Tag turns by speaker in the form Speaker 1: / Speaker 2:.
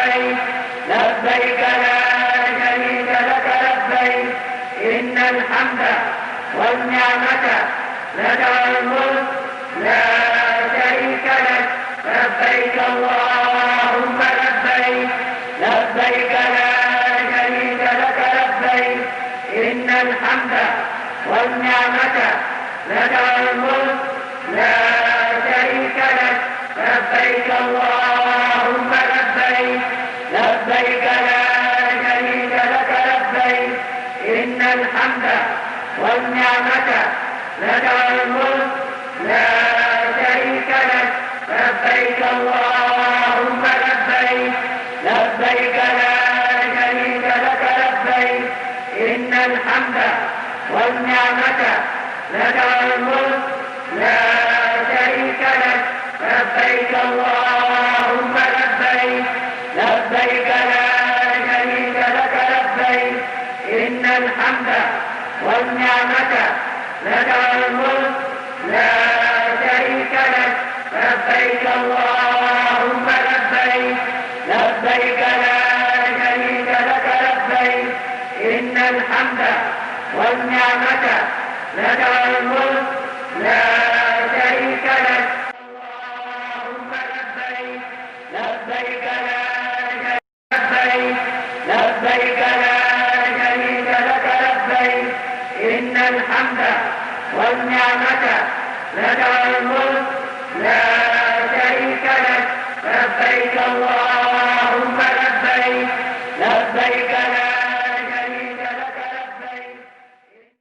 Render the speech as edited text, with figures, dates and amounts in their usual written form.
Speaker 1: لبيك لبيك لا شريك لك لبيك إن الحمد والنعمة لك والملك لا شريك لك لبيك اللهم لبيك لبيك لا شريك لك لبيك إن الحمد والنعمة لك والملك لا شريك لك لبيك اللهم لبيك لبيك لا شريك لك لبيك إن الحمد والنعمة لك والملك لا شريك لك لبيك اللهم لبيك لبيك لا شريك لك لبيك إن الحمد والنعمة لك والملك لا شريك لك لبيك اللهم لبيك لبيك لا شريك لك لبيك إن الحمد والنعمة لك والملك لا شريك لك لبيك اللهم لبيك لبيك لا شريك لك لبيك إن الحمد والنعمة لك والملك لا شريك لك اللهم لبيك لبيك لا لبيك لبيك لا شريك لك لبيك إن الحمد والنعمة لك والملك لا شريك لك لبيك الله